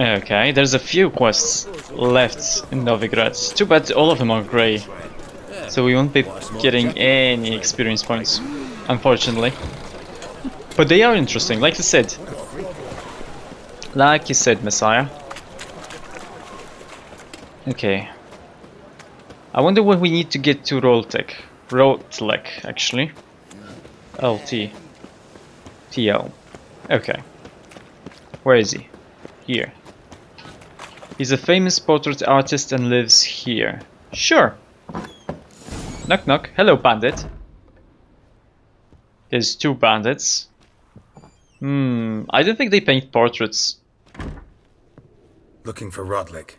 Okay, there's a few quests left in Novigrad. Too bad all of them are grey, so we won't be getting any experience points, unfortunately. But they are interesting, like you said. Like you said, Messiah. Okay. I wonder what we need to get to Roltek. Roltek, actually. LT. TL. Okay. Where is he? Here. He's a famous portrait artist and lives here. Sure. Knock knock. Hello, bandit. There's two bandits. I don't think they paint portraits. Looking for Rodlick.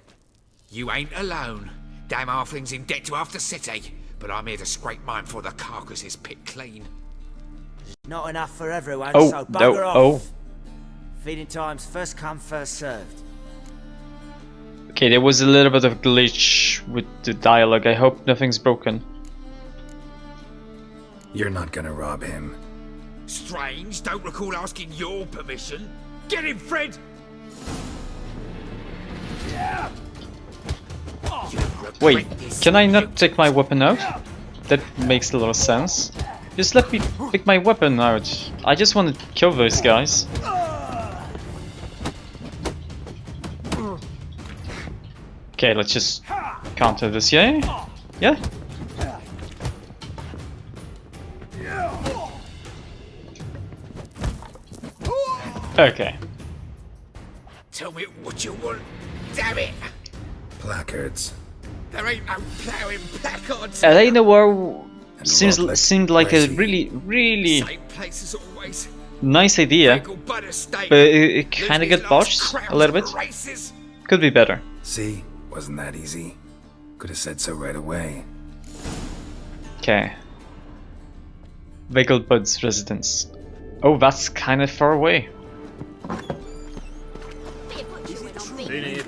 You ain't alone. Damn halfling's in debt to half the city, but I'm here to scrape mine before the carcass is picked clean. Not enough for everyone, Oh, so no, bugger off. oh. Feeding time's first come, first served. Okay, there was a little bit of glitch with the dialogue. I hope nothing's broken. You're not gonna rob him. Strange, don't recall asking your permission. Get him, Fred! Wait, can I not take my weapon out? That makes a lot of sense. Just let me pick my weapon out. I just want to kill those guys. Okay, let's just counter this, yeah? Yeah? Okay. Tell me what you want, damn it! Placards. There ain't no ploughing placards. Elena War And seemed like a really Same place as always. nice idea, Regal butter steak. but it Lose kind of these got last botched crowns a little of bit. races. Could be better. See? Wasn't that easy? Could have said so right away. Okay. Wigglebud's residence. Oh, that's kind of far away.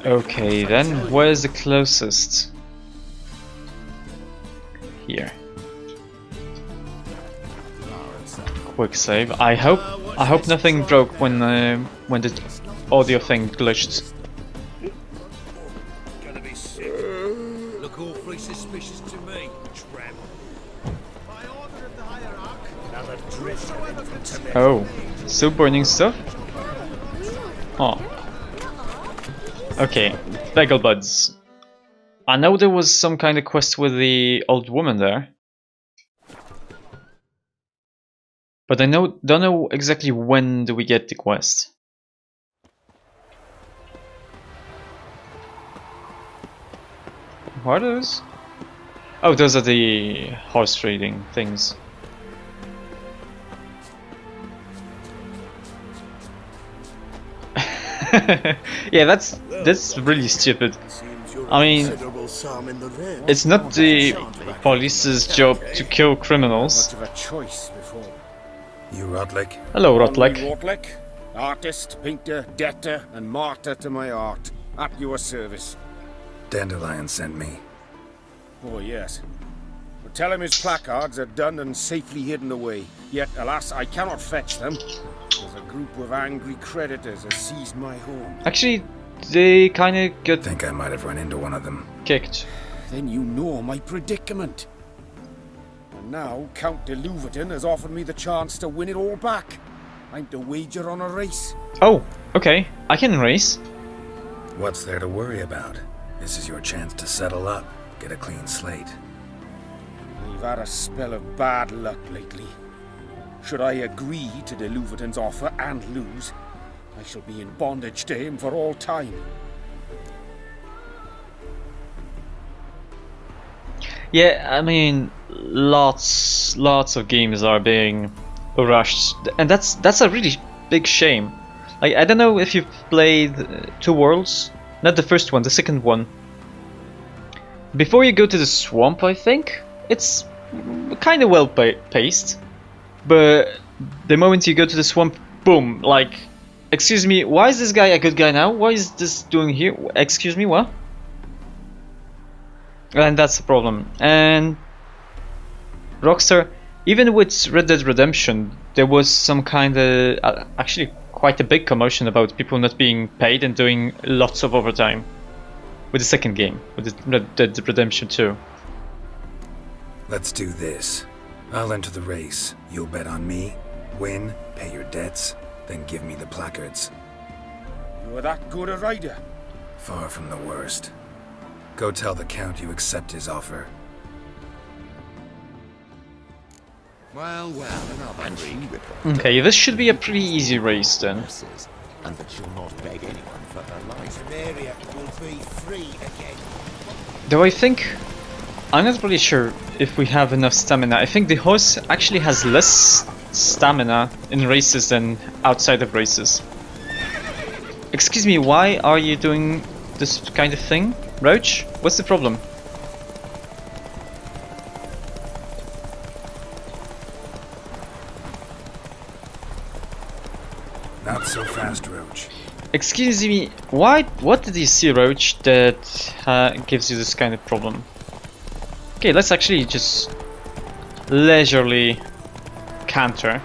Okay, then where's the closest? Here. Quick save. I hope nothing broke when the audio thing glitched. Look awfully suspicious to me, tramp. Oh, still burning stuff? Oh. Okay, Begglebuds. I know there was some kind of quest with the old woman there. But I don't know exactly when do we get the quest. What are those? Oh, those are the horse trading things. Yeah, that's really stupid. I mean, it's not the police's job to kill criminals. You Rodlick? Hello, Rotleck. Rotlick, artist, painter, debtor, and martyr to my art. At your service. Dandelion sent me. Oh, yes. But tell him his placards are done and safely hidden away. Yet, alas, I cannot fetch them. As a group of angry creditors has seized my home. Actually, they kind of got Think I might have run into one of them. kicked. Then you know my predicament. And now Count de Louverton has offered me the chance to win it all back. I'm to wager on a race. Oh, okay. I can race. What's there to worry about? This is your chance to settle up, get a clean slate. We've had a spell of bad luck lately. Should I agree to de Louverton's offer and lose, I shall be in bondage to him for all time. Yeah, I mean, lots of games are being rushed, and that's a really big shame. Like, I don't know if you've played Two Worlds, not the first one, the second one. Before you go to the swamp, I think it's kind of well paced, but the moment you go to the swamp, boom! Like, excuse me, why is this guy a good guy now? What is this doing here? Excuse me, what? And that's the problem. And Rockstar, even with Red Dead Redemption, there was some kind of actually quite a big commotion about people not being paid and doing lots of overtime with the second game, with the Red Dead Redemption 2. Let's do this. I'll enter the race. You'll bet on me, win, pay your debts, then give me the placards. You are that good a rider? Far from the worst. Go tell the Count you accept his offer. Well, another dream. Okay, this should be a pretty easy race then. And that she'll not beg anyone for her life. Area will be free again. Though I think... I'm not really sure if we have enough stamina. I think the horse actually has less stamina in races than outside of races. Excuse me, why are you doing this kind of thing, Roach? What's the problem? Not so fast, Roach. Excuse me, what did you see, Roach, that gives you this kind of problem? Okay, let's actually just leisurely canter.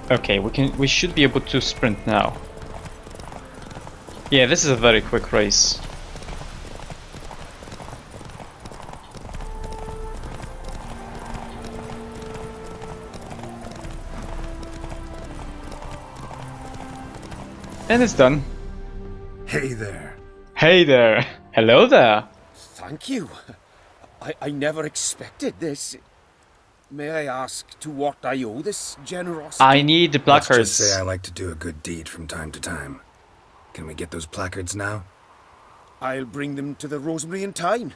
Okay, we should be able to sprint now. Yeah, this is a very quick race. And it's done. Hey there. Hey there. Hello there. Thank you. I never expected this. May I ask to what I owe this generosity? I need the Let's placards. just say I like to do a good deed from time to time. Can we get those placards now? I'll bring them to the Rosemary in time,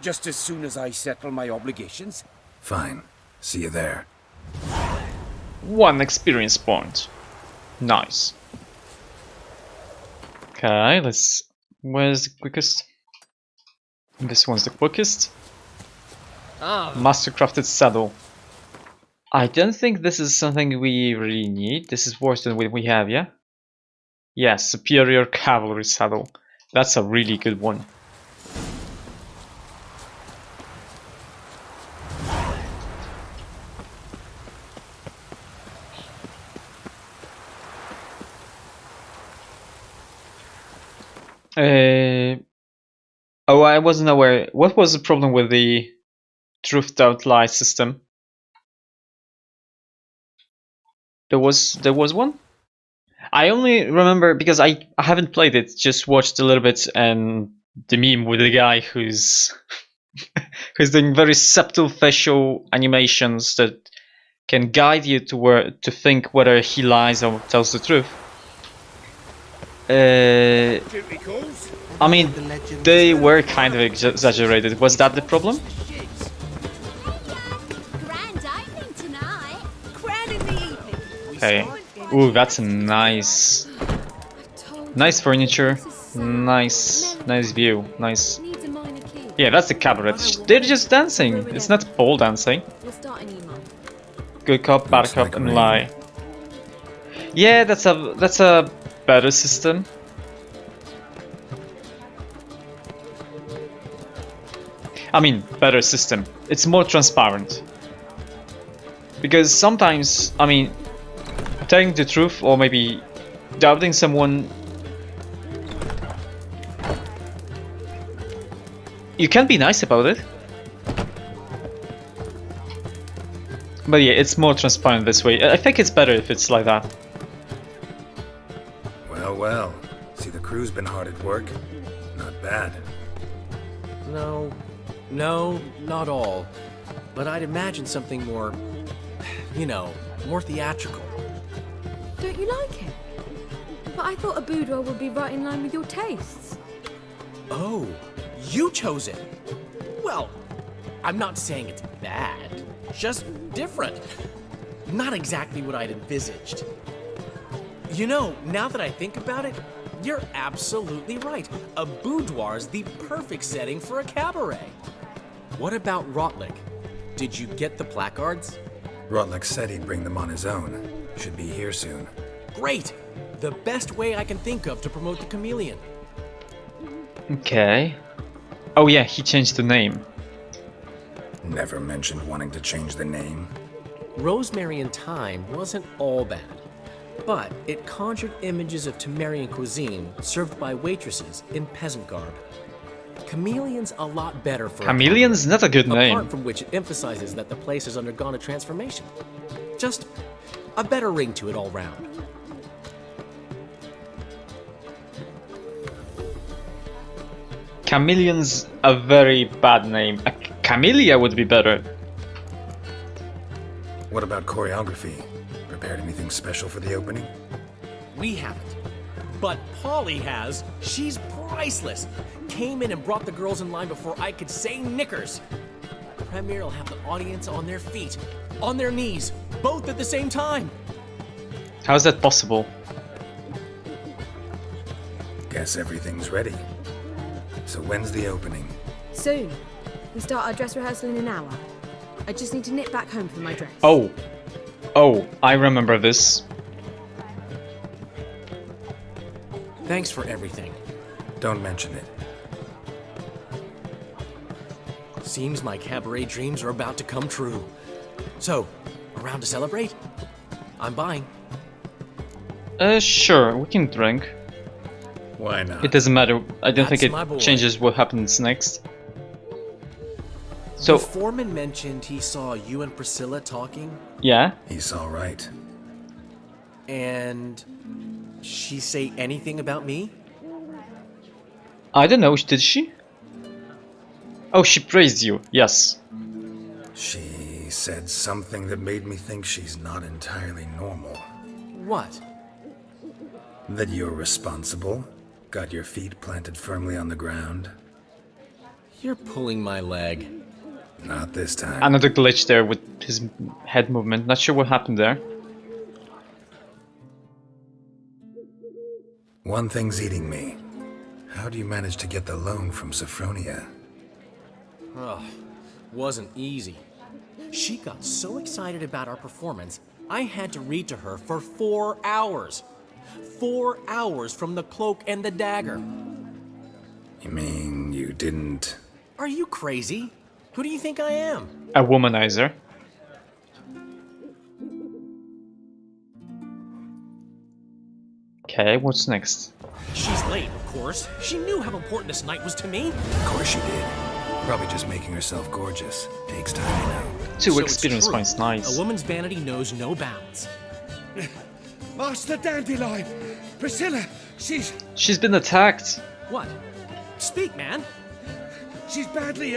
just as soon as I settle my obligations. Fine. See you there. 1 experience point. Nice. Okay, let's... Where's the quickest? This one's the quickest. Mastercrafted saddle. I don't think this is something we really need. This is worse than what we have, yeah? Yes, superior cavalry saddle. That's a really good one. Oh, I wasn't aware. What was the problem with the Truth Out Lie system? There was one? I only remember because I haven't played it, just watched a little bit and the meme with the guy who's who's doing very subtle facial animations that can guide you to think whether he lies or tells the truth. I mean, they were kind of exaggerated. Was that the problem? Grand opening tonight. Grand in the evening. Okay. Ooh, that's nice. Nice furniture. Nice view. Nice. Needs a minor key. Yeah, that's the cabaret. They're just dancing. It's not pole dancing. We'll start an email. Good cop, bad cop, and lie. Yeah, that's a better system. I mean, better system. It's more transparent. Because sometimes, I mean, telling the truth or maybe doubting someone, you can be nice about it. But yeah, it's more transparent this way. I think it's better if it's like that. Well, well. See, the crew's been hard at work. Not bad. No, not all. But I'd imagine something more, more theatrical. Don't you like it? But I thought a boudoir would be right in line with your tastes. Oh, you chose it. Well, I'm not saying it's bad, just different. Not exactly what I'd envisaged. Now that I think about it, you're absolutely right. A boudoir's the perfect setting for a cabaret. What about Rotlick? Did you get the placards? Rotlick said he'd bring them on his own. Should be here soon. Great! The best way I can think of to promote the chameleon. Okay. Oh yeah, he changed the name. Never mentioned wanting to change the name. Rosemary and Thyme wasn't all bad, but it conjured images of Temerian cuisine served by waitresses in peasant garb. Chameleon's a lot better for Chameleon's a not a good cabaret, name. apart from which it emphasizes that the place has undergone a transformation. Just a better ring to it all round. Chameleon's a very bad name. A Camellia would be better. What about choreography? Prepared anything special for the opening? We haven't. But Polly has. She's priceless. Came in and brought the girls in line before I could say knickers. Premier will have the audience on their feet, on their knees, both at the same time. How's that possible? Guess everything's ready. So when's the opening? Soon. We start our dress rehearsal in an hour. I just need to nip back home for my dress. Oh. Oh, I remember this. Thanks for everything. Don't mention it. Seems my cabaret dreams are about to come true. So, around to celebrate? I'm buying. Sure, we can drink. Why not? It doesn't matter. I don't That's think my boy. it changes what happens next. So, The foreman mentioned he saw you and Priscilla talking, yeah. He's all right. and she say anything about me? I don't know, did she? Oh, she praised you, yes. She said something that made me think she's not entirely normal. What? That you're responsible, got your feet planted firmly on the ground. You're pulling my leg. Not this time. Another glitch there with his head movement. Not sure what happened there. One thing's eating me. How do you manage to get the loan from Sophronia? Ugh, wasn't easy. She got so excited about our performance, I had to read to her for 4 hours. 4 hours from the cloak and the dagger. You mean you didn't... Are you crazy? Who do you think I am? A womanizer. Okay, what's next? She's late, of course. She knew how important this night was to me. Of course she did. Probably just making herself gorgeous. Takes time, you know. Two So it's experience true. points, nice. A woman's vanity knows no bounds. Master Dandelion! Priscilla! She's been attacked. What? Speak, man. She's badly,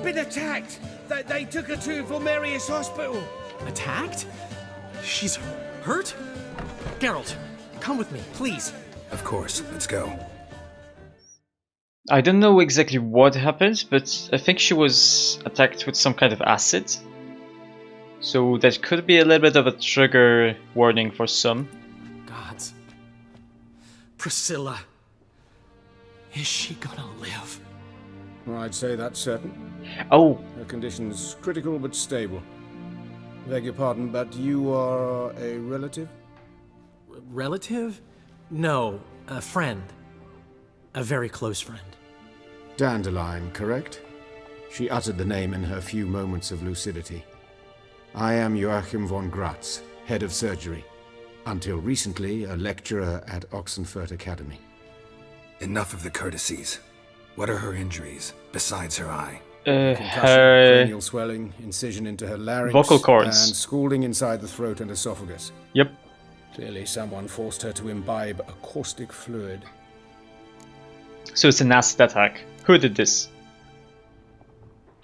been attacked! They took her to Vulmerius Hospital! Attacked? She's hurt? Geralt, come with me, please. Of course, let's go. I don't know exactly what happened, but I think she was attacked with some kind of acid. So that could be a little bit of a trigger warning for some. Gods. Priscilla. Is she gonna live? Well, I'd say that's certain. Oh, Her condition's critical but stable. Beg your pardon, but you are a relative? Relative? No, a friend. A very close friend. Dandelion, correct? She uttered the name in her few moments of lucidity. I am Joachim von Gratz, head of surgery. Until recently, a lecturer at Oxenfurt Academy. Enough of the courtesies. What are her injuries, besides her eye? Concussion, her... cranial swelling, incision into her larynx, Vocal cords. and scalding inside the throat and esophagus. Yep. Clearly someone forced her to imbibe a caustic fluid. So it's an acid attack. Who did this?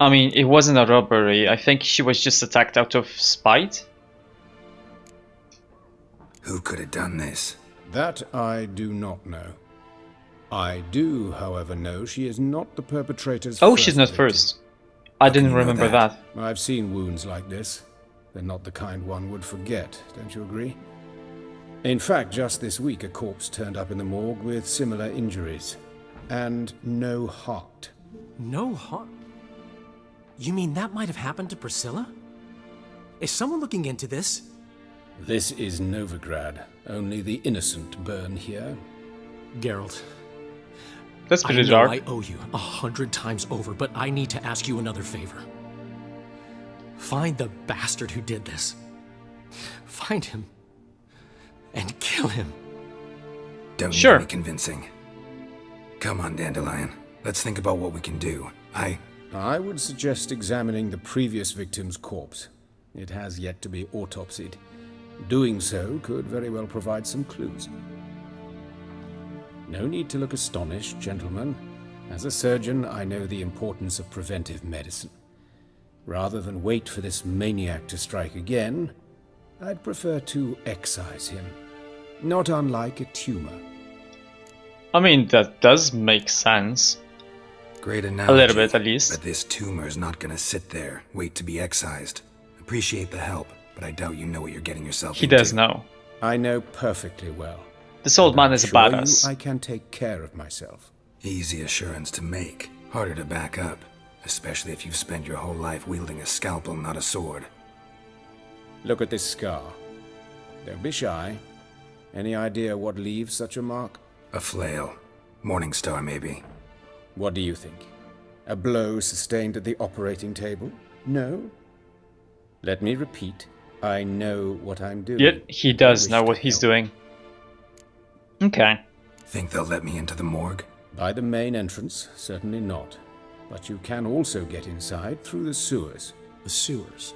I mean, it wasn't a robbery. I think she was just attacked out of spite. Who could have done this? That I do not know. I do, however, know she is not the perpetrator's Oh, first she's not victim. first. I didn't you know remember that? that. I've seen wounds like this. They're not the kind one would forget, don't you agree? In fact, just this week a corpse turned up in the morgue with similar injuries. And no heart. No heart? You mean that might have happened to Priscilla? Is someone looking into this? This is Novigrad. Only the innocent burn here. Geralt, That's I pretty know dark. I owe you 100 times over, but I need to ask you another favor. Find the bastard who did this. Find him. And kill him. Don't Sure. need any convincing. Come on, Dandelion. Let's think about what we can do. I would suggest examining the previous victim's corpse. It has yet to be autopsied. Doing so could very well provide some clues. No need to look astonished, gentlemen. As a surgeon, I know the importance of preventive medicine. Rather than wait for this maniac to strike again, I'd prefer to excise him. Not unlike a tumor. I mean, that does make sense. Great analogy. A little bit, at least. But this tumor's not gonna sit there, wait to be excised. Appreciate the help, but I doubt you know what you're getting yourself He into. does know. I know perfectly well. This old man is a Assure you, badass. I can take care of myself. Easy assurance to make, harder to back up. Especially if you've spent your whole life wielding a scalpel, not a sword. Look at this scar. Don't be shy. Any idea what leaves such a mark? A flail. Morning Star, maybe. What do you think? A blow sustained at the operating table? No? Let me repeat. I know what I'm doing. Yet he does I know wish what to he's help. doing. Okay. Think they'll let me into the morgue? By the main entrance, certainly not. But you can also get inside through the sewers. The sewers.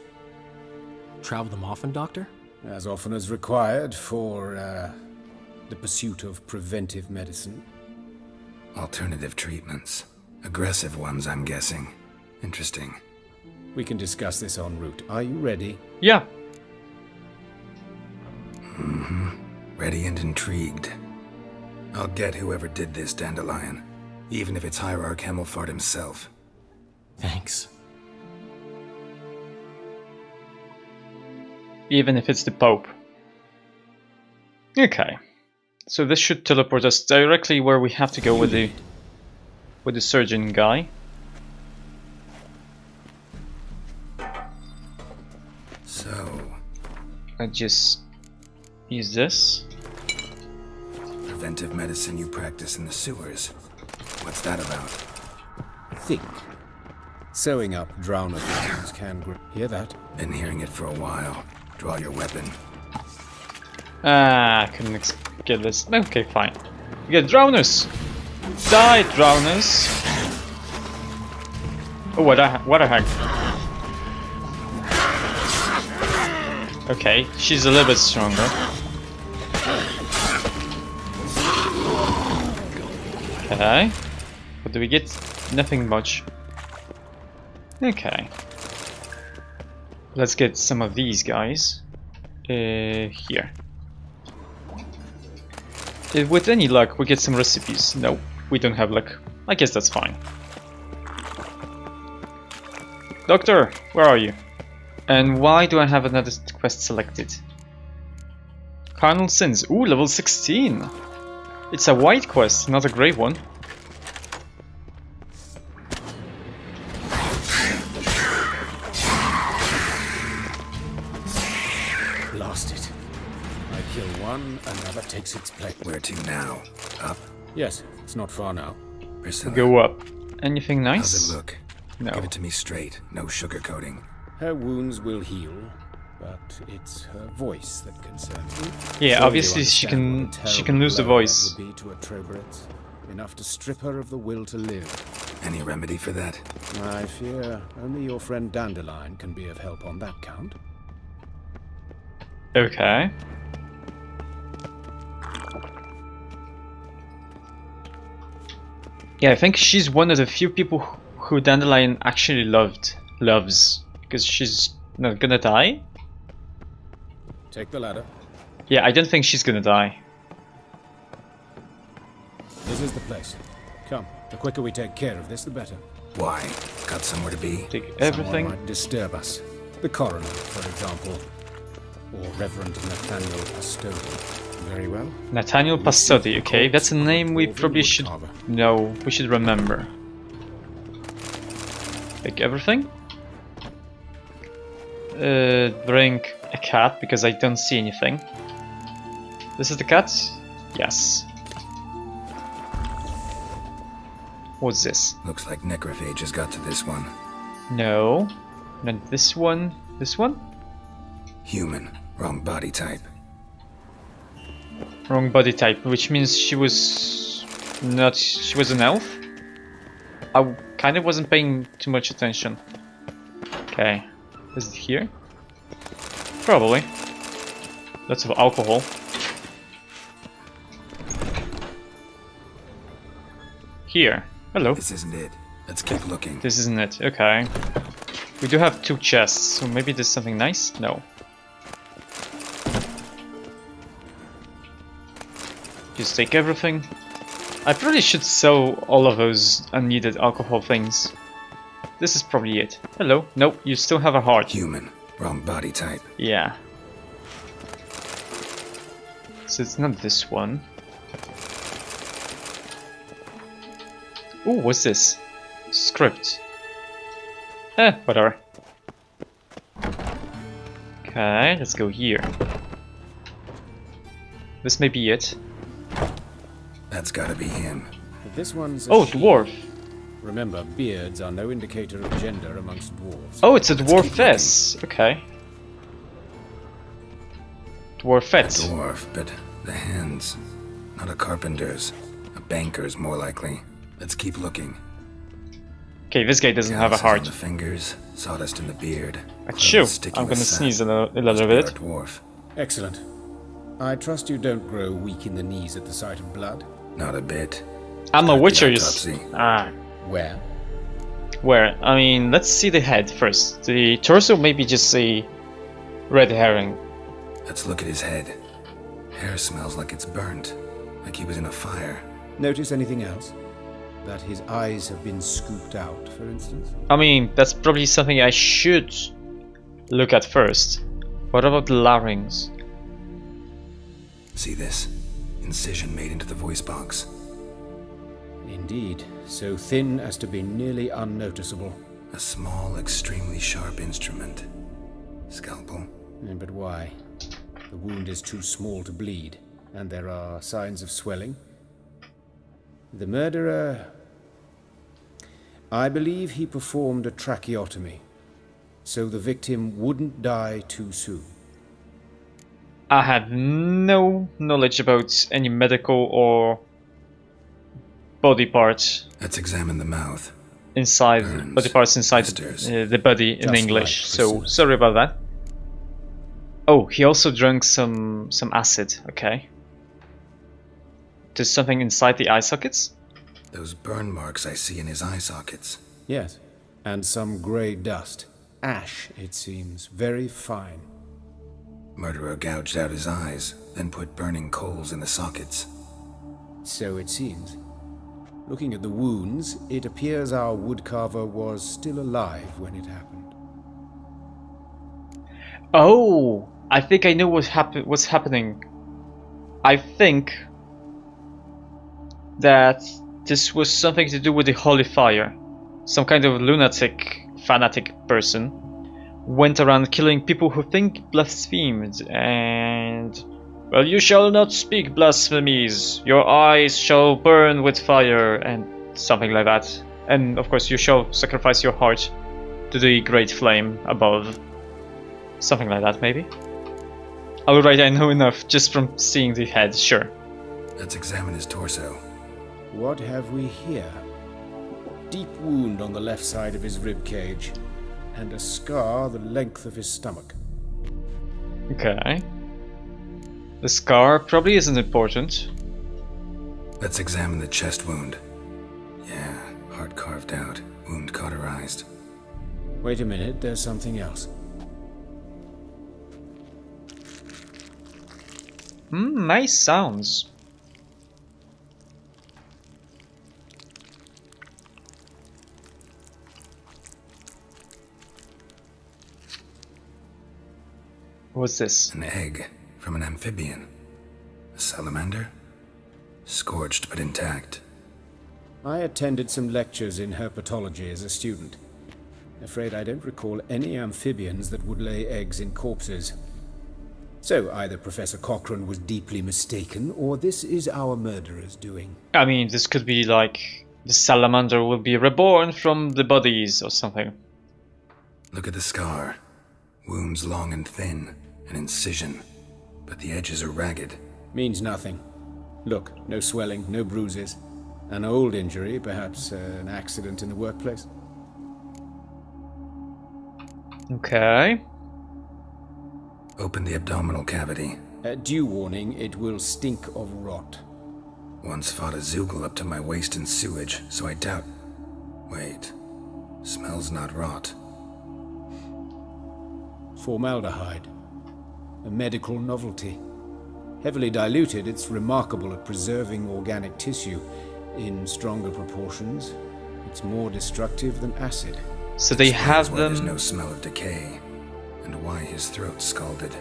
Travel them often, Doctor? As often as required for, the pursuit of preventive medicine. Alternative treatments. Aggressive ones, I'm guessing. Interesting. We can discuss this en route. Are you ready? Yeah. Ready and intrigued. I'll get whoever did this, Dandelion. Even if it's Hierarch Hemmelfart himself. Thanks. Even if it's the Pope. Okay. So this should teleport us directly where we have to go with the surgeon guy. So, I just use this. preventive medicine you practice in the sewers. What's that about? Think. Sewing up drowner victims can hear that? Been hearing it for a while. Draw your weapon. Ah, I couldn't get this. Okay, fine. We get drowners. Die, drowners. Oh, what a heck. Okay, she's a little bit stronger. Okay. What do we get? Nothing much. Okay. Let's get some of these guys. Here. With any luck, we get some recipes. No, we don't have luck. I guess that's fine. Doctor, where are you? And why do I have another quest selected? Carnal Sins. Ooh, level 16. It's a white quest, not a grey one. Blast it. I kill one, another takes its place. Where to now? Up? Yes, it's not far now. Priscilla. Go up. Anything nice? How's it look? No. Give it to me straight. No sugarcoating. Her wounds will heal, but it's her voice that concerns me. Yeah, Surely obviously you she understand what a can terrible lose the blow voice. that would be to a Troberet. Enough to strip her of the will to live. Any remedy for that? I fear only your friend Dandelion can be of help on that count. Okay. Yeah, I think she's one of the few people who Dandelion actually loves, because she's not gonna die. Take the ladder. Yeah, I don't think she's gonna die. This is the place. Come, the quicker we take care of this, the better. Why? Got somewhere to be? Take Someone everything. might disturb us. The coroner, for example. Or Reverend Nathaniel Pastodi. Very well. Nathaniel Pastodi, okay, that's a name we probably should know, we should remember. Take everything. Bring a cat, because I don't see anything. This is the cat? Yes. What's this? Looks like necrophages got to this one. No. And then this one. This one? Human. Wrong body type. Wrong body type, which means she was not. She was an elf? I kind of wasn't paying too much attention. Okay. Is it here? Probably. Lots of alcohol. Here. Hello. This isn't it. Let's keep looking. This isn't it. Okay. We do have 2 chests, so maybe there's something nice? No. Just take everything. I probably should sell all of those unneeded alcohol things. This is probably it. Hello. Nope, you still have a heart. Human. Wrong body type. Yeah. So it's not this one. Ooh, what's this? Script. Whatever. Okay, let's go here. This may be it. That's gotta be him. This one's a Oh, she. dwarf. Remember, beards are no indicator of gender amongst dwarves. Oh, it's a Let's keep dwarfess. Okay. Dwarfette. Dwarf, but the hands. Not a carpenter's. A banker's more likely. Let's keep looking. Okay, this guy doesn't have a Calluses on heart. the fingers, sawdust in the beard. Achoo! clothes sticky I'm with gonna sap. sneeze a little Must be bit. our dwarf. Excellent. I trust you don't grow weak in the knees at the sight of blood. Not a bit. I'm a Start the witcher, you autopsy. Where? Where? I mean, let's see the head first. The torso may be just a red herring. Let's look at his head. Hair smells like it's burnt. Like he was in a fire. Notice anything else? That his eyes have been scooped out, for instance? I mean, that's probably something I should look at first. What about the larynx? See this? Incision made into the voice box. Indeed, so thin as to be nearly unnoticeable. A small, extremely sharp instrument. Scalpel. But why? The wound is too small to bleed, and there are signs of swelling. The murderer... I believe he performed a tracheotomy, so the victim wouldn't die too soon. I have no knowledge about any medical or body parts Let's examine the mouth. inside Burns, body parts inside blisters. the body in Just English. like So prisoners. sorry about that. Oh, he also drank some acid. Okay. There's something inside the eye sockets. Those burn marks I see in his eye sockets. Yes, and some grey dust. Ash, it seems, very fine. Murderer gouged out his eyes, then put burning coals in the sockets. So it seems. Looking at the wounds, it appears our woodcarver was still alive when it happened. Oh, I think I know what's happening. I think that this was something to do with the holy fire. Some kind of lunatic, fanatic person went around killing people who think blasphemed, and... Well, you shall not speak blasphemies. Your eyes shall burn with fire, and something like that. And of course you shall sacrifice your heart to the great flame above. Something like that, maybe? Alright, I know enough just from seeing the head, sure. Let's examine his torso. What have we here? Deep wound on the left side of his rib cage, and a scar the length of his stomach. Okay. The scar probably isn't important. Let's examine the chest wound. Yeah, heart carved out, wound cauterized. Wait a minute, there's something else. Nice sounds. What's this? An egg from an amphibian. A salamander? Scorched but intact. I attended some lectures in herpetology as a student. Afraid I don't recall any amphibians that would lay eggs in corpses. So either Professor Cochrane was deeply mistaken, or this is our murderer's doing. I mean, this could be like the salamander will be reborn from the bodies or something. Look at the scar. Wounds long and thin, an incision. But the edges are ragged. Means nothing. Look, no swelling, no bruises. An old injury, perhaps an accident in the workplace. Okay. Open the abdominal cavity. Due warning, it will stink of rot. Once fought a Zoogle up to my waist in sewage, so I doubt... Wait. Smells not rot. Formaldehyde. A medical novelty. Heavily diluted, it's remarkable at preserving organic tissue. In stronger proportions, it's more destructive than acid. So they have Why there's them... no smell of decay, and why his throat scalded.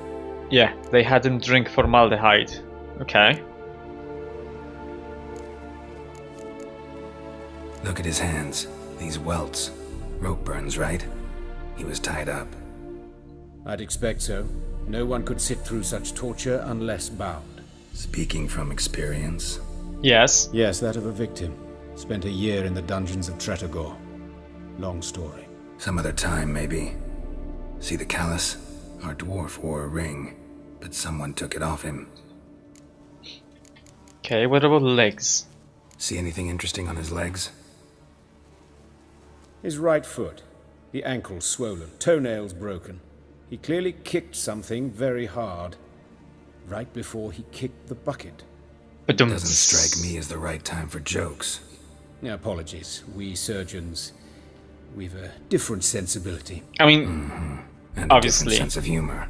Yeah, they had them drink formaldehyde. Okay. Look at his hands. These welts. Rope burns, right? He was tied up. I'd expect so. No one could sit through such torture unless bound. Speaking from experience. Yes. Yes, that of a victim. Spent a year in the dungeons of Tretogor. Long story. Some other time, maybe. See the callus? Our dwarf wore a ring, but someone took it off him. Okay, what about legs? See anything interesting on his legs? His right foot. The ankle swollen, toenails broken. He clearly kicked something very hard. Right before he kicked the bucket. But Doesn't strike me as the right time for jokes. Apologies. We surgeons, we've a different sensibility. I mean, And obviously. a different sense of humor.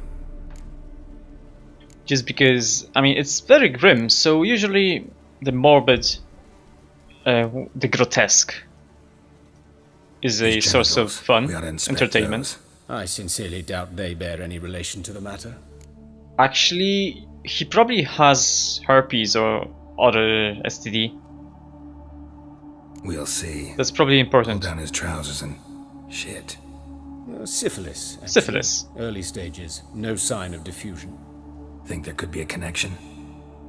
Just because, I mean, it's very grim, so usually the morbid, the grotesque is a These source of genitals, fun, we ought to inspect entertainment. those. I sincerely doubt they bear any relation to the matter. Actually, he probably has herpes or other STD. We'll see. That's probably Pull important. down his trousers and... shit. Syphilis. actually. Syphilis. Early stages. No sign of diffusion. Think there could be a connection?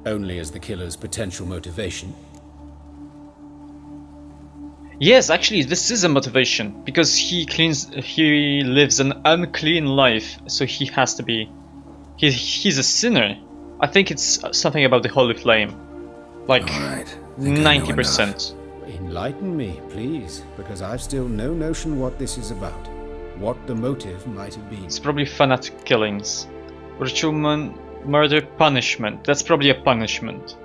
Only as the killer's potential motivation. Yes, actually, this is a motivation because he lives an unclean life, so he has to be. He's a sinner. I think it's something about the holy flame, like Alright. Think I know 90%. Enlighten me, please, because I've still no notion what this is about. What the motive might have been. It's probably fanatic killings, ritual murder punishment. That's probably a punishment.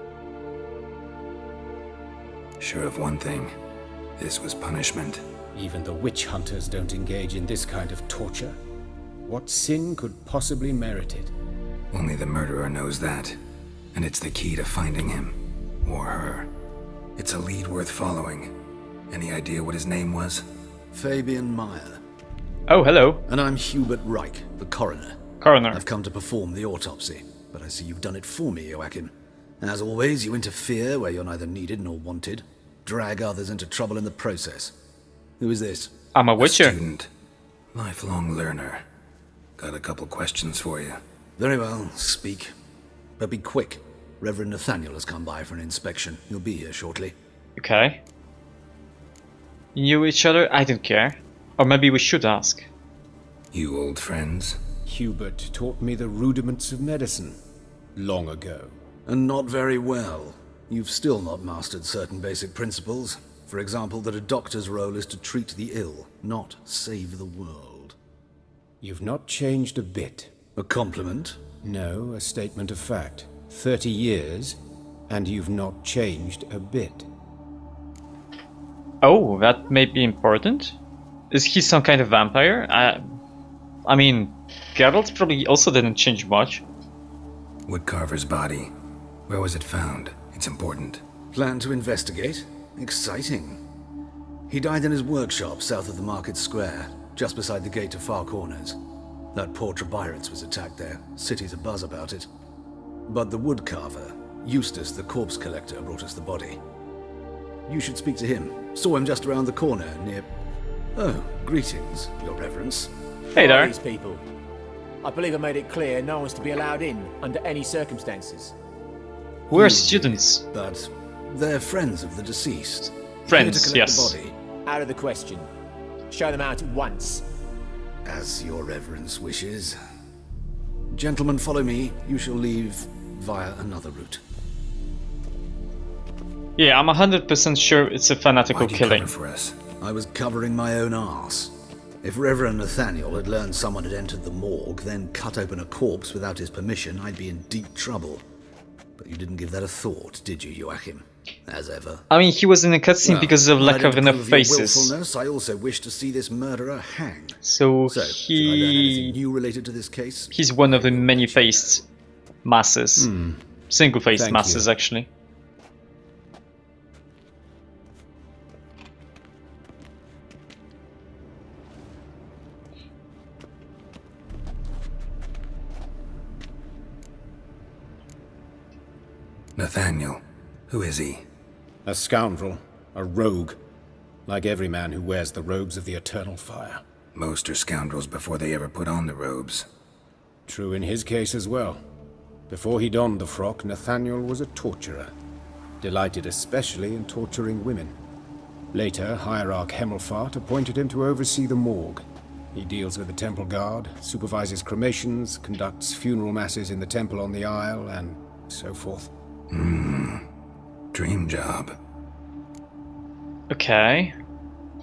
Sure of one thing. This was punishment. Even the witch hunters don't engage in this kind of torture. What sin could possibly merit it? Only the murderer knows that. And it's the key to finding him. Or her. It's a lead worth following. Any idea what his name was? Fabian Meyer. Oh, hello, And I'm Hubert Reich, the coroner. coroner. I've come to perform the autopsy, but I see you've done it for me, Joachim. As always, you interfere where you're neither needed nor wanted. Drag others into trouble in the process. Who is this? I'm a witcher. Student. Lifelong learner. Got a couple questions for you. Very well, speak. But be quick. Reverend Nathaniel has come by for an inspection. He'll be here shortly. Okay. You knew each other? I don't care. Or maybe we should ask. You old friends? Hubert taught me the rudiments of medicine. Long ago. And not very well. You've still not mastered certain basic principles. For example, that a doctor's role is to treat the ill, not save the world. You've not changed a bit. A compliment? No, a statement of fact. 30 years, and you've not changed a bit. Oh, that may be important. Is he some kind of vampire? I mean, Geralt probably also didn't change much. Woodcarver's body. Where was it found? It's important. Plan to investigate? Exciting. He died in his workshop south of the market square, just beside the gate to Far Corners. That poor Trebirates was attacked there. City's abuzz about it. But the woodcarver, Eustace the corpse collector, brought us the body. You should speak to him. Saw him just around the corner near... Oh, greetings, your reverence. Hey Who are there. these people? I believe I made it clear no one's to be allowed in under any circumstances. We're You students. did, but they're friends of the deceased. Here Friends, to collect yes. the body. Out of the question. Show them out at once. As As your reverence wishes. Gentlemen, follow me. You shall leave via another route. Yeah, I'm 100% sure it's a fanatical Why'd you killing. cover for us? I was covering my own arse. If Reverend Nathaniel had learned someone had entered the morgue, then cut open a corpse without his permission, I'd be in deep trouble. But you didn't give that a thought, did you, Joachim? As ever. I mean, he was in a cutscene because of lack of enough faces. Willfulness, I also wish to see this murderer hanged. So So, should I learn anything he new related to this case? he's one of the many-faced masses. Single-faced Thank masses, you. actually. Nathaniel. Who is he? A scoundrel, a rogue, like every man who wears the robes of the eternal fire. Most are scoundrels before they ever put on the robes. True in his case as well. Before he donned the frock, Nathaniel was a torturer, delighted especially in torturing women. Later, Hierarch Hemmelfart appointed him to oversee the morgue. He deals with the temple guard, supervises cremations, conducts funeral masses in the temple on the Isle, and so forth. Dream job. Okay.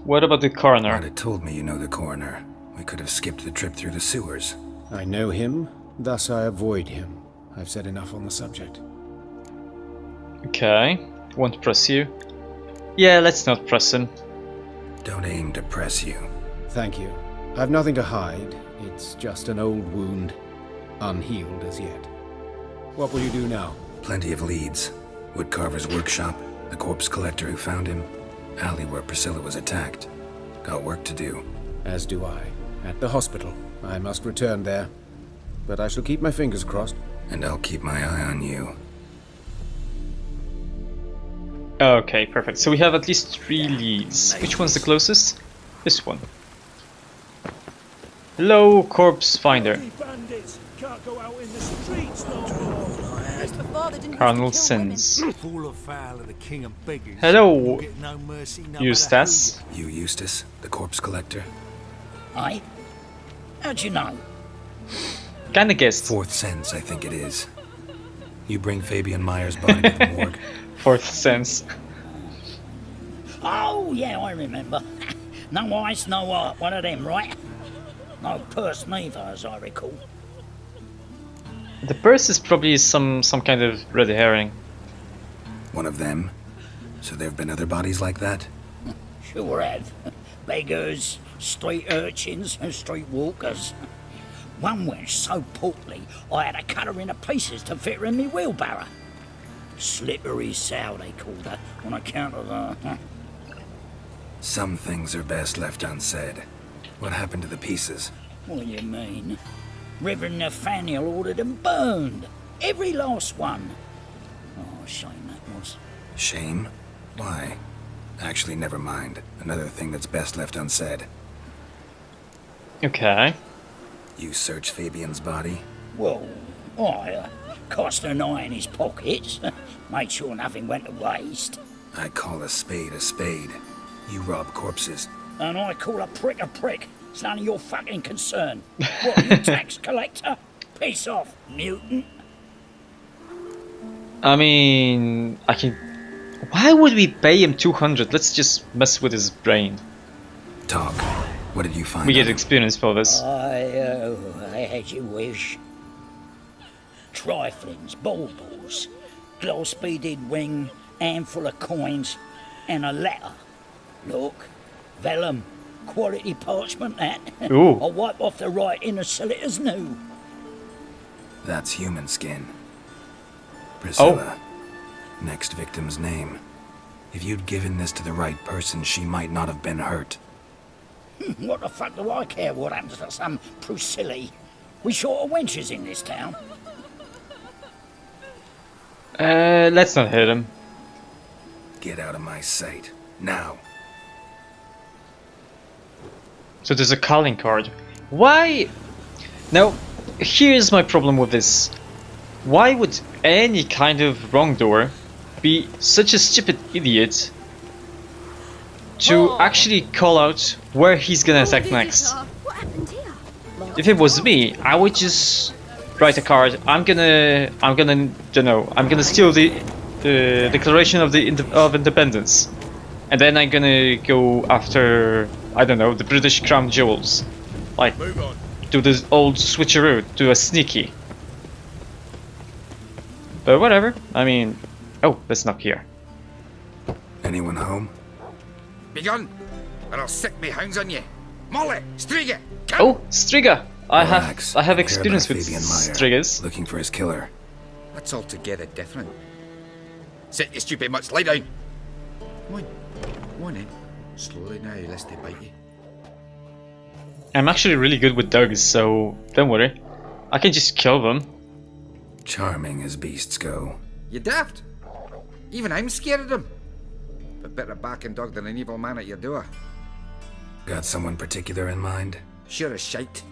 What about the coroner? Might have told me you know the coroner. We could have skipped the trip through the sewers. I know him, thus I avoid him. I've said enough on the subject. Okay. Won't press you. Yeah, let's not press him. Don't aim to press you. Thank you. I've nothing to hide. It's just an old wound, unhealed as yet. What will you do now? Plenty of leads. Woodcarver's workshop, the corpse collector who found him, alley where Priscilla was attacked. Got work to do. As do I. At the hospital. I must return there. But I shall keep my fingers crossed. And I'll keep my eye on you. Okay, perfect. So we have at least 3 leads. Which one's the closest? This one. Hello, corpse finder. Bandits can't go out in the streets no more. Colonel Sins. Full of foul of the king of beggars. Hello, Get no mercy, no Eustace. You Eustace, the corpse collector? Aye? How'd you know? Kinda guessed. Fourth sense, I think it is. You bring Fabian Meyer's body to the morgue. Fourth sense. Oh, yeah, I remember. No eyes, no heart, one of them, right? No purse neither, as I recall. The purse is probably some kind of red herring. One of them? So there have been other bodies like that? Sure have. Beggars, street urchins, and street walkers. One went so portly, I had to cut her into pieces to fit her in me wheelbarrow. Slippery sow, they called her, on account of her. Some things are best left unsaid. What happened to the pieces? What do you mean? Reverend Nathaniel ordered them burned. Every last one. Oh, shame that was. Shame? Why? Actually, never mind. Another thing that's best left unsaid. Okay. You searched Fabian's body? Well, I cast an eye in his pockets. Made sure nothing went to waste. I call a spade a spade. You rob corpses. And I call a prick. It's none of your fucking concern. What, you tax collector? Piss off, mutant. I mean, I can... Why would we pay him 200? Let's just mess with his brain. Talk. What did you find? We get on him? experience for this. I as you wish. Triflings, baubles, glass-beaded ring, handful of coins, and a letter. Look, vellum, quality parchment that. Ooh. I'll wipe off the writing and sell it as new. That's human skin. Priscilla. Next victim's name. If you'd given this to the right person, she might not have been hurt. What the fuck do I care what happens to some Priscilla? We short of wenches in this town. Let's not hit him. Get out of my sight. Now. So there's a calling card. Why? Now, here's my problem with this. Why would any kind of wrongdoer be such a stupid idiot to actually call out where he's gonna attack next? What happened here? if it was me, I would just write a card. I'm gonna, I'm gonna steal the Declaration of Independence, and then I'm gonna go after, I don't know, the British Crown Jewels. Like, do this old switcheroo, do a sneaky. But whatever. I mean, oh, let's knock here. Anyone home? Begone, or I'll sick me hounds on you. Molly, Striga, come! Oh, Striga! I Relax. have I'm here experience about with Fabian Meyer, Strigas. looking for his killer. That's altogether different. Sit, you stupid mutts, lie down. Come on in. Slowly now, lest they bite you. I'm actually really good with dogs, so don't worry. I can just kill them. Charming as beasts go. You daft. Even I'm scared of them. But better barking dog than an evil man at your door. Got someone particular in mind? Sure as shite.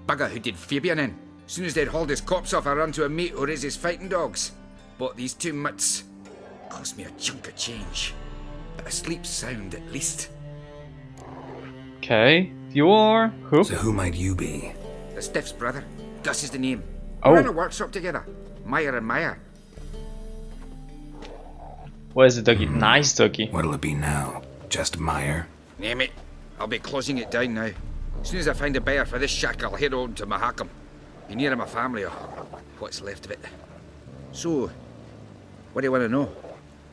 Bugger who did Fabian in. Soon as they'd hauled his corpse off, I ran to a mate who raises fighting dogs. Bought these 2 mutts. Cost me a chunk of change. But I sleep sound at least. Okay, you are who? So who might you be? The Stiff's brother. Gus is the name. Oh. We're in a workshop together. Meyer and Meyer. Where's the doggy? Nice doggy. What'll it be now? Just Meyer? Name it. I'll be closing it down now. As soon as I find a buyer for this shack, I'll head on to Mahakam. Be near my family or what's left of it. So, what do you want to know?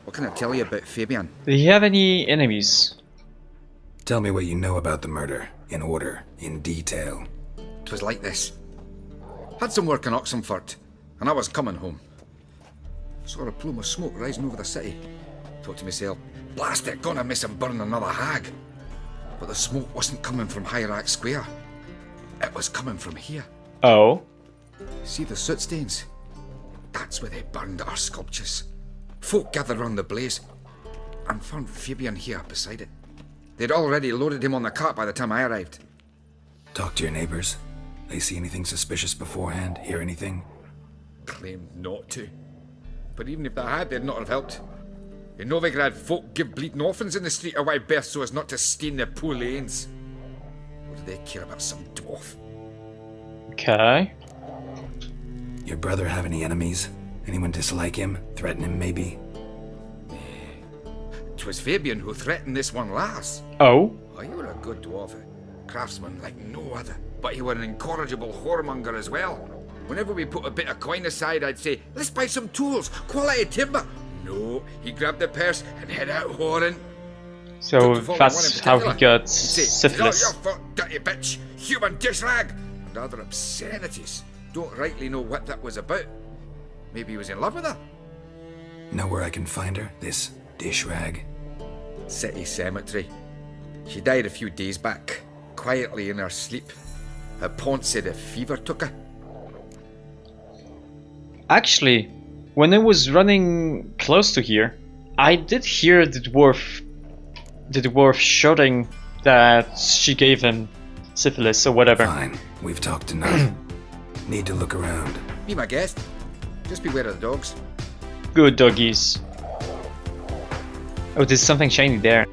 What can I tell you about Fabian? Do you have any enemies? Tell me what you know about the murder, in order, in detail. 'Twas like this. Had some work in Oxenford, and I was coming home. Saw a plume of smoke rising over the city. Thought to myself, blast it, gonna miss and burn another hag. But the smoke wasn't coming from Hierarch Square. It was coming from here. Oh. See the soot stains? That's where they burned our sculptures. Folk gathered round the blaze and found Fabian here beside it. They'd already loaded him on the cart by the time I arrived. Talk to your neighbors. They see anything suspicious beforehand? Hear anything? Claimed not to. But even if they had, they'd not have helped. In Novigrad, folk give bleeding orphans in the street a wide berth so as not to stain their poor lanes. What do they care about some dwarf? Okay. Your brother have any enemies? Anyone dislike him? Threaten him, maybe? 'Twas Fabian who threatened this one last. Oh. Oh, you were a good dwarf. Craftsman like no other. But you were an incorrigible whoremonger as well. Whenever we put a bit of coin aside, I'd say, let's buy some tools, quality timber. No, he grabbed the purse and head out whoring. So that's how he got Say, syphilis. your fault, dirty bitch, human dish rag, and other obscenities. Don't rightly know what that was about. Maybe he was in love with her. Know where I can find her? This dish rag? City cemetery. She died a few days back, quietly in her sleep. Her pawn said a fever took her. Actually, when I was running close to here, I did hear the dwarf shouting that she gave him syphilis or whatever. Fine, we've talked enough. Need to look around. Be my guest. Just beware of the dogs. Good doggies. Oh, there's something shiny there.